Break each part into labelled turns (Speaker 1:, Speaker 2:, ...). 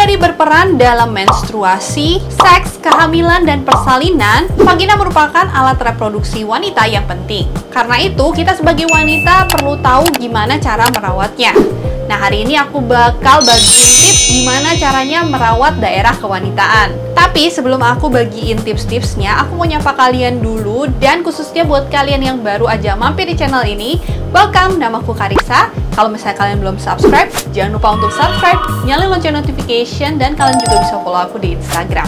Speaker 1: Sembari berperan dalam menstruasi, seks, kehamilan, dan persalinan, vagina merupakan alat reproduksi wanita yang penting. Karena itu, kita sebagai wanita perlu tahu gimana cara merawatnya. Nah, hari ini aku bakal bagiin tips gimana caranya merawat daerah kewanitaan. Tapi sebelum aku bagiin tips-tipsnya, aku mau nyapa kalian dulu. Dan khususnya buat kalian yang baru aja mampir di channel ini, welcome, namaku Karissa. Kalau misalnya kalian belum subscribe, jangan lupa untuk subscribe, nyalain lonceng notification, dan kalian juga bisa follow aku di Instagram.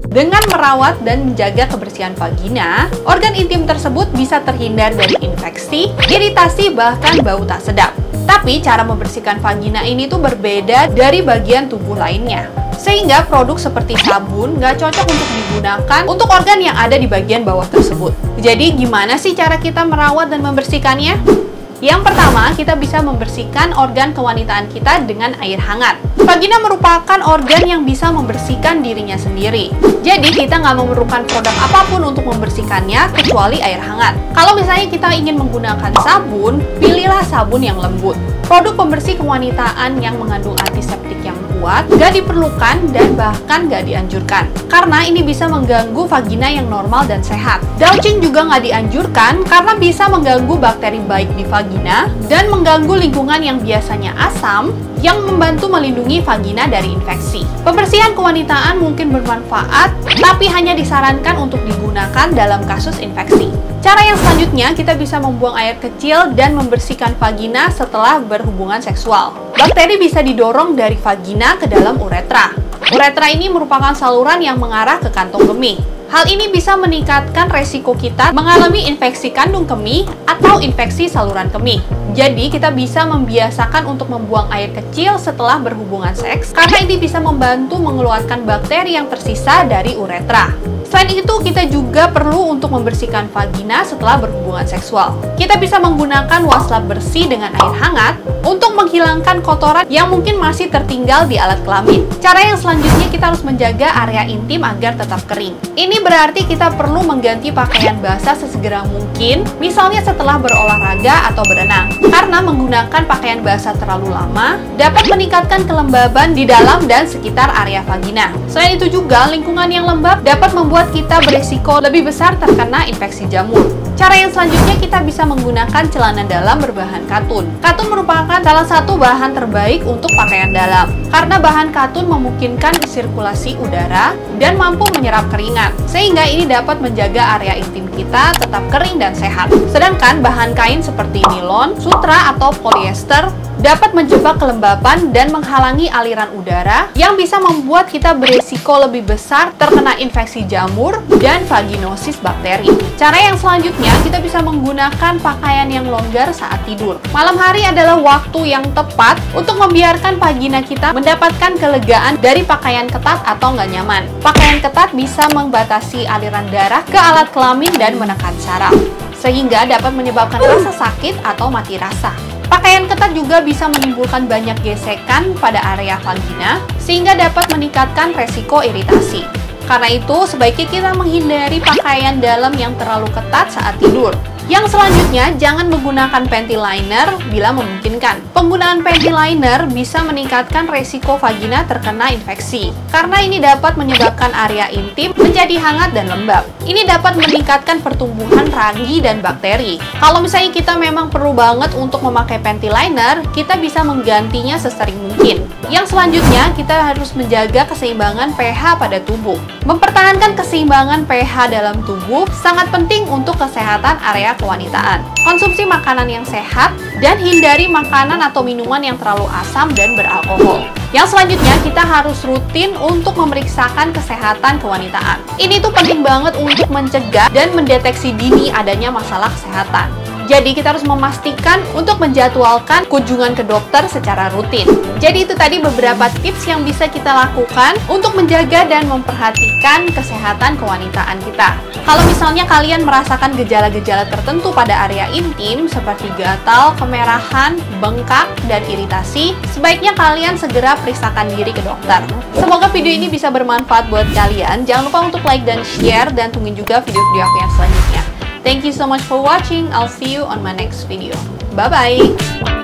Speaker 1: Dengan merawat dan menjaga kebersihan vagina, organ intim tersebut bisa terhindar dari infeksi, iritasi, bahkan bau tak sedap. Tapi cara membersihkan vagina ini tuh berbeda dari bagian tubuh lainnya. Sehingga produk seperti sabun nggak cocok untuk digunakan untuk organ yang ada di bagian bawah tersebut. Jadi gimana sih cara kita merawat dan membersihkannya? Yang pertama, kita bisa membersihkan organ kewanitaan kita dengan air hangat. Vagina merupakan organ yang bisa membersihkan dirinya sendiri. Jadi, kita nggak memerlukan produk apapun untuk membersihkannya, kecuali air hangat. Kalau misalnya kita ingin menggunakan sabun, pilihlah sabun yang lembut. Produk pembersih kewanitaan yang mengandung antiseptik yang kuat nggak diperlukan dan bahkan nggak dianjurkan. Karena ini bisa mengganggu vagina yang normal dan sehat. Douching juga nggak dianjurkan karena bisa mengganggu bakteri baik di vagina dan mengganggu lingkungan yang biasanya asam yang membantu melindungi vagina dari infeksi. Pembersihan kewanitaan mungkin bermanfaat, tapi hanya disarankan untuk digunakan dalam kasus infeksi. Cara yang selanjutnya, kita bisa membuang air kecil dan membersihkan vagina setelah berhubungan seksual. Bakteri bisa didorong dari vagina ke dalam uretra. Uretra ini merupakan saluran yang mengarah ke kantong kemih. Hal ini bisa meningkatkan resiko kita mengalami infeksi kandung kemih atau infeksi saluran kemih. Jadi, kita bisa membiasakan untuk membuang air kecil setelah berhubungan seks, karena ini bisa membantu mengeluarkan bakteri yang tersisa dari uretra. Selain itu, kita juga perlu untuk membersihkan vagina setelah berhubungan seksual. Kita bisa menggunakan wastafel bersih dengan air hangat untuk menghilangkan kotoran yang mungkin masih tertinggal di alat kelamin. Cara yang selanjutnya, kita harus menjaga area intim agar tetap kering. Ini berarti kita perlu mengganti pakaian basah sesegera mungkin, misalnya setelah berolahraga atau berenang. Karena menggunakan pakaian basah terlalu lama dapat meningkatkan kelembaban di dalam dan sekitar area vagina. Selain itu juga, lingkungan yang lembab dapat membuat kita berisiko lebih besar terkena infeksi jamur. Cara yang selanjutnya, kita bisa menggunakan celana dalam berbahan katun. Katun merupakan salah satu bahan terbaik untuk pakaian dalam, karena bahan katun memungkinkan sirkulasi udara dan mampu menyerap keringat, sehingga ini dapat menjaga area intim kita tetap kering dan sehat. Sedangkan bahan kain seperti nilon, sutra, atau polyester dapat menjebak kelembapan dan menghalangi aliran udara yang bisa membuat kita berisiko lebih besar terkena infeksi jamur dan vaginosis bakteri. Cara yang selanjutnya, kita bisa menggunakan pakaian yang longgar saat tidur. Malam hari adalah waktu yang tepat untuk membiarkan vagina kita mendapatkan kelegaan dari pakaian ketat atau nggak nyaman. Pakaian ketat bisa membatasi aliran darah ke alat kelamin dan menekan saraf, sehingga dapat menyebabkan rasa sakit atau mati rasa. Pakaian ketat juga bisa menimbulkan banyak gesekan pada area vagina, sehingga dapat meningkatkan resiko iritasi. Karena itu, sebaiknya kita menghindari pakaian dalam yang terlalu ketat saat tidur. Yang selanjutnya, jangan menggunakan panty liner bila memungkinkan. Penggunaan panty liner bisa meningkatkan resiko vagina terkena infeksi, karena ini dapat menyebabkan area intim menjadi hangat dan lembab. Ini dapat meningkatkan pertumbuhan ragi dan bakteri. Kalau misalnya kita memang perlu banget untuk memakai panty liner, kita bisa menggantinya sesering mungkin. Yang selanjutnya, kita harus menjaga keseimbangan pH pada tubuh. Mempertahankan keseimbangan pH dalam tubuh sangat penting untuk kesehatan area kewanitaan. Konsumsi makanan yang sehat dan hindari makanan atau minuman yang terlalu asam dan beralkohol. Yang selanjutnya, kita harus rutin untuk memeriksakan kesehatan kewanitaan. Ini tuh penting banget untuk mencegah dan mendeteksi dini adanya masalah kesehatan. Jadi kita harus memastikan untuk menjadwalkan kunjungan ke dokter secara rutin. Jadi itu tadi beberapa tips yang bisa kita lakukan untuk menjaga dan memperhatikan kesehatan kewanitaan kita. Kalau misalnya kalian merasakan gejala-gejala tertentu pada area intim seperti gatal, kemerahan, bengkak, dan iritasi, sebaiknya kalian segera periksakan diri ke dokter. Semoga video ini bisa bermanfaat buat kalian. Jangan lupa untuk like dan share, dan tungguin juga video-video aku yang selanjutnya. Thank you so much for watching. I'll see you on my next video. Bye-bye!